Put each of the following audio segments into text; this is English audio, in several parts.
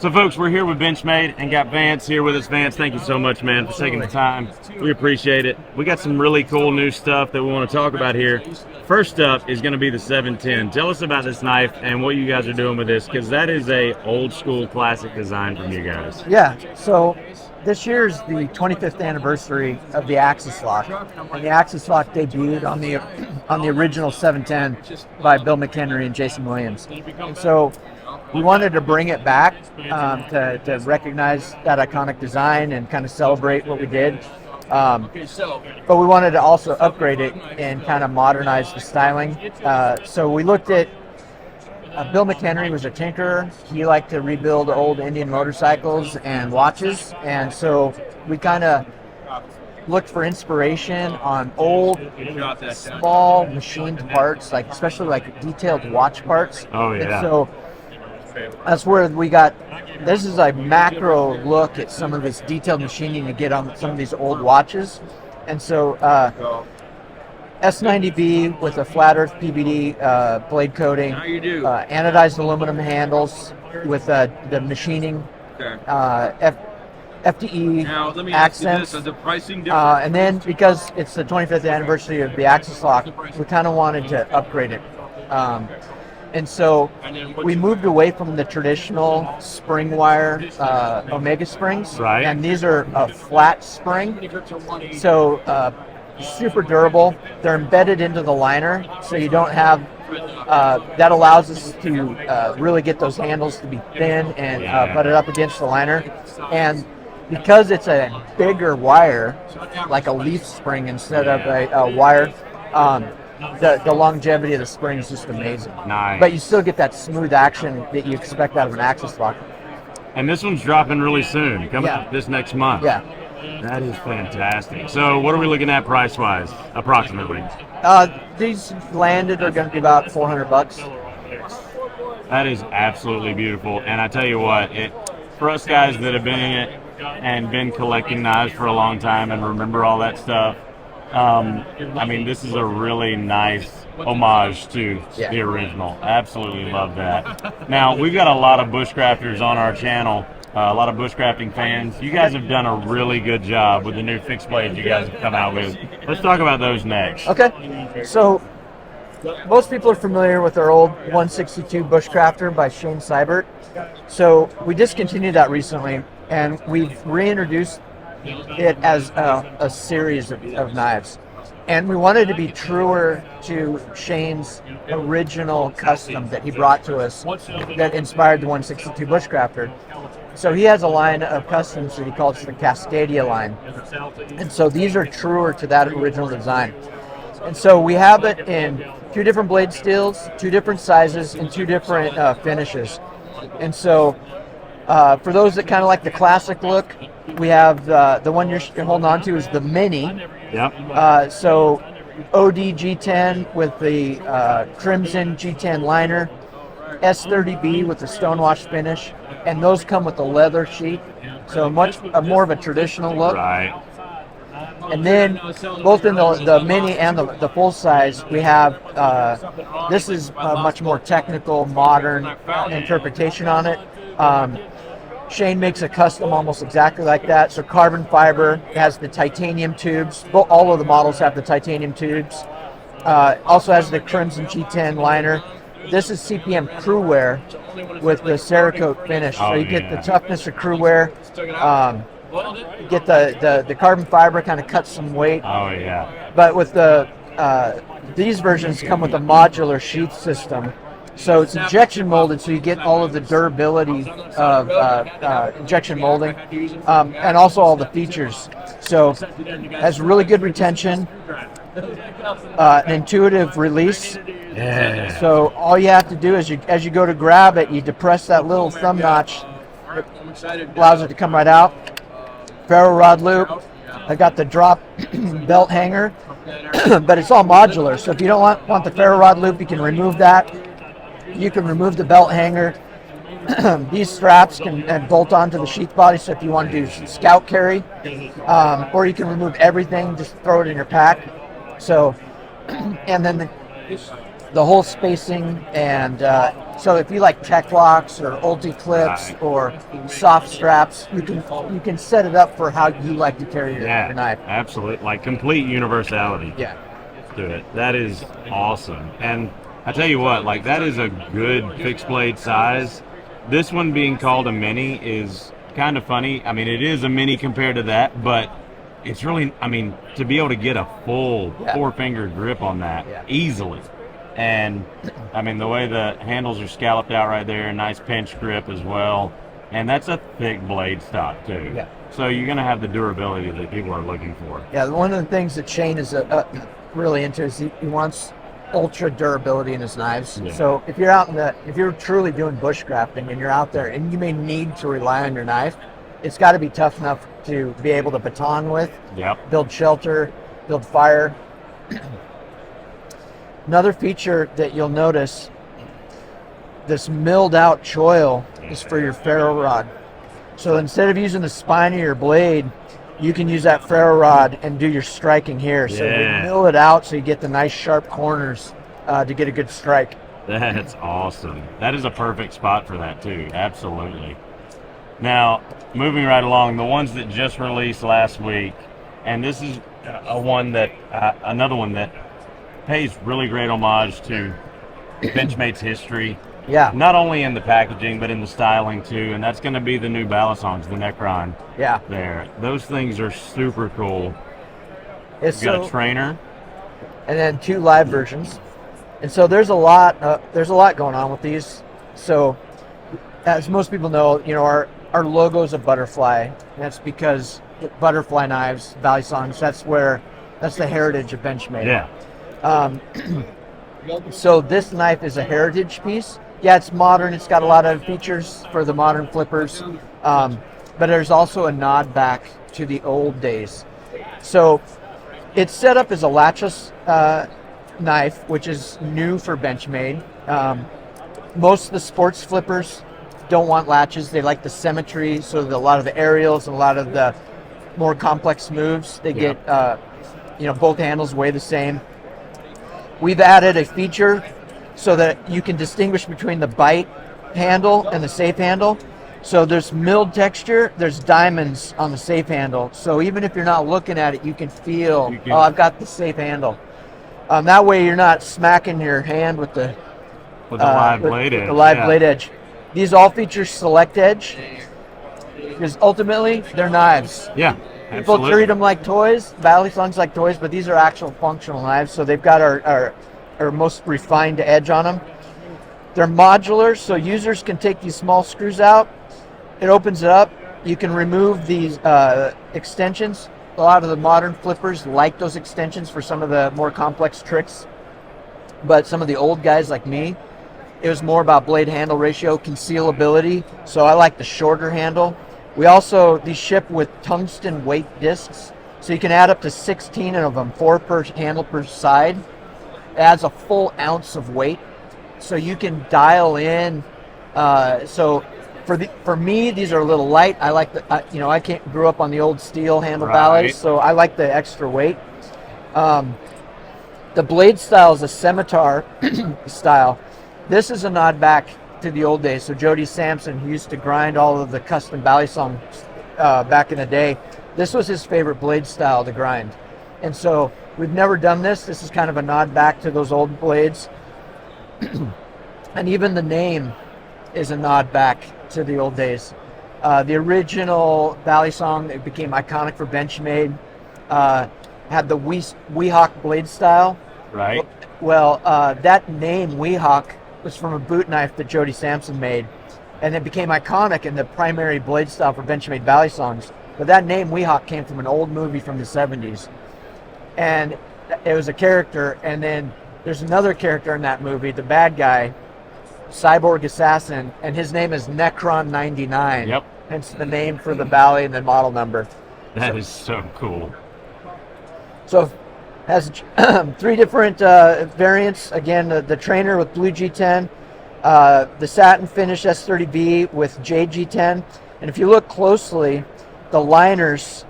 So, folks, we're here with Benchmade and got Vance here with us. Vance, thank you so much, man, for taking the time. We appreciate it. We got some really cool new stuff that we want to talk about here. First up is going to be the 710. Tell us about this knife and what you guys are doing with this, because that is a old school classic design from you guys. Yeah, so this year is the 25th anniversary of the Axis Lock, and the Axis Lock debuted on the original 710 by Bill McHenry and Jason Williams. And so we wanted to bring it back to recognize that iconic design and kind of celebrate what we did. But we wanted to also upgrade it and kind of modernize the styling. So we looked at Bill McHenry was a tinkerer. He liked to rebuild old Indian motorcycles and watches, and so we kind of looked for inspiration on old, small machined parts, like especially like detailed watch parts. Oh yeah. And so that's where we got. This is a macro look at some of this detailed machining to get on some of these old watches, and so. S90B with a flat earth PVD blade coating, anodized aluminum handles with the machining, FDE accents, and then because it's the 25th anniversary of the Axis Lock, we kind of wanted to upgrade it. And so we moved away from the traditional spring wire Omega springs, right. And these are a flat spring, so super durable. They're embedded into the liner, so you don't have that allows us to really get those handles to be thin and butt it up against the liner. And because it's a bigger wire, like a leaf spring instead of a wire, the longevity of the spring is just amazing. Nice. But you still get that smooth action that you expect out of an Axis Lock. And this one's dropping really soon, coming up this next month. Yeah. That is fantastic. So what are we looking at price-wise, approximately? These landed are going to be about $400. That is absolutely beautiful. And I tell you what, for us guys that have been in it and been collecting knives for a long time and remember all that stuff, I mean, this is a really nice homage to the original. Absolutely love that. Now, we've got a lot of bushcrafters on our channel. A lot of bushcrafting fans. You guys have done a really good job with the new fixed blades you guys have come out with. Let's talk about those next. Okay, so most people are familiar with our old 162 Bushcrafter by Shane Seibert. So we discontinued that recently, and we've reintroduced it as a series of knives. And we wanted to be truer to Shane's original custom that he brought to us that inspired the 162 Bushcrafter. So he has a line of customs that he calls the Cascadia line. And so these are truer to that original design. And so we have it in 2 different blade steels, 2 different sizes, and 2 different finishes. And so for those that kind of like the classic look, we have the one you're holding on to is the Mini. Yep. So OD G10 with the Crimson G10 liner, S30B with the stonewash finish, and those come with the leather sheath, so much more of a traditional look. Right. And then both in the mini and the full size, we have this is a much more technical, modern interpretation on it. Shane makes a custom almost exactly like that. So carbon fiber, it has the titanium tubes. All of the models have the titanium tubes. Also has the Crimson G10 liner. This is CPM crew wear with the Cerakote finish. So you get the toughness of crew wear. You get the carbon fiber, kind of cuts some weight. Oh yeah. But with the these versions come with a modular sheath system. So it's injection molded, so you get all of the durability of injection molding, and also all the features. So it has really good retention, an intuitive release. Yeah. So all you have to do is as you go to grab it, you depress that little thumb notch. It allows it to come right out. Ferro rod loop. I got the drop belt hanger, but it's all modular. So if you don't want the ferro rod loop, you can remove that. You can remove the belt hanger. These straps can bolt onto the sheath body, so if you want to do scout carry, or you can remove everything, just throw it in your pack. So, and then the whole spacing and So if you like tech locks or ulti clips Right. or soft straps, you can set it up for how you like to carry your knife. Absolutely. Like complete universality Yeah. to it. That is awesome. And I tell you what, like that is a good fixed blade size. This one being called a mini is kind of funny. I mean, it is a mini compared to that, but it's really, I mean, to be able to get a full four-finger grip on that easily. And I mean, the way the handles are scalloped out right there, nice pinch grip as well. And that's a thick blade stock too. Yeah. So you're going to have the durability that people are looking for. Yeah, one of the things that Shane is really into is he wants ultra durability in his knives. Yeah. So if you're truly doing bushcrafting and you're out there and you may need to rely on your knife, it's got to be tough enough to be able to baton with, build shelter, build fire. Another feature that you'll notice, this milled out choil is for your ferro rod. So instead of using the spine of your blade, you can use that ferro rod and do your striking here. So we mill it out so you get the nice sharp corners to get a good strike. That's awesome. That is a perfect spot for that too. Absolutely. Now, moving right along, the ones that just released last week, and this is another one that pays really great homage to Benchmade's history. Yeah. Not only in the packaging, but in the styling too, and that's going to be the new Balisongs, the Necron. Yeah. There. Those things are super cool. It's got a trainer. And then 2 live versions. And so there's a lot going on with these. So as most people know, our logo is a butterfly. And that's because butterfly knives, Balisongs, that's the heritage of Benchmade. Yeah. So this knife is a heritage piece. Yeah, it's modern. It's got a lot of features for the modern flippers. But there's also a nod back to the old days. So it's set up as a latchless knife, which is new for Benchmade. Most of the sports flippers don't want latches. They like the symmetry, so that a lot of the aerials and a lot of the more complex moves, they get both handles weigh the same. We've added a feature so that you can distinguish between the bite handle and the safe handle. So there's milled texture, there's diamonds on the safe handle. So even if you're not looking at it, you can feel, I've got the safe handle. That way you're not smacking your hand with the live blade edge. The live blade edge. These all feature select edge because ultimately they're knives. Yeah. People treat them like toys, Balisongs like toys, but these are actual functional knives. So they've got our most refined edge on them. They're modular, so users can take these small screws out. It opens it up. You can remove these extensions. A lot of the modern flippers like those extensions for some of the more complex tricks. But some of the old guys like me, it was more about blade handle ratio, concealability. So I like the shorter handle. We also, these ship with tungsten weight discs. So you can add up to 16 of them, 4 per handle per side. It adds a full ounce of weight. So you can dial in. So for me, these are a little light. I like I grew up on the old steel handle ballets, so I like the extra weight. The blade style is a scimitar style. This is a nod back to the old days. So Jody Sampson, who used to grind all of the custom Balisongs back in the day, this was his favorite blade style to grind. And so we've never done this. This is kind of a nod back to those old blades. And even the name is a nod back to the old days. The original Balisong that became iconic for Benchmade had the Weehawk blade style. Right. Well, that name Weehawk was from a boot knife that Jody Sampson made, and it became iconic in the primary blade style for Benchmade Balisongs. But that name Weehawk came from an old movie from the 70s, and it was a character. And then there's another character in that movie, the bad guy, cyborg assassin, and his name is Necron 99. Yep. Hence the name for the Bali and the model number. That is so cool. So it has 3 different variants. Again, the trainer with blue G10, the satin finish S30B with jade G10. And if you look closely, the liners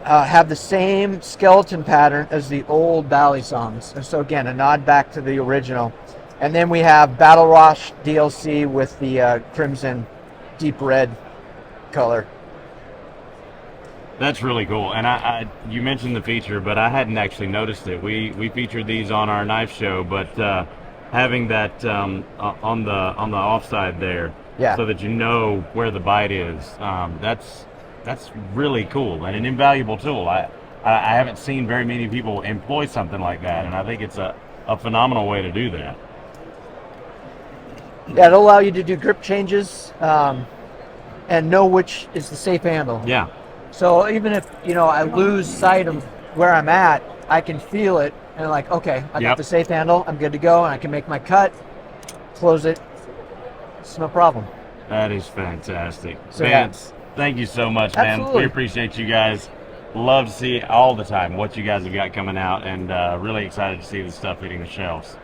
have the same skeleton pattern as the old Balisongs. And so again, a nod back to the original. And then we have Battle Wash DLC with the crimson deep red color. That's really cool. And you mentioned the feature, but I hadn't actually noticed it. We featured these on our knife show, but having that on the offside there, Yeah. so that you know where the bite is, that's really cool and an invaluable tool. I haven't seen very many people employ something like that, and I think it's a phenomenal way to do that. Yeah, it'll allow you to do grip changes and know which is the safe handle. Yeah. So even if, I lose sight of where I'm at, I can feel it and like, okay, I got the safe handle, I'm good to go, and I can make my cut, close it. It's no problem. That is fantastic. So, Vance, thank you so much, man. Absolutely. We appreciate you guys. Love to see all the time what you guys have got coming out, and really excited to see the stuff hitting the shelves.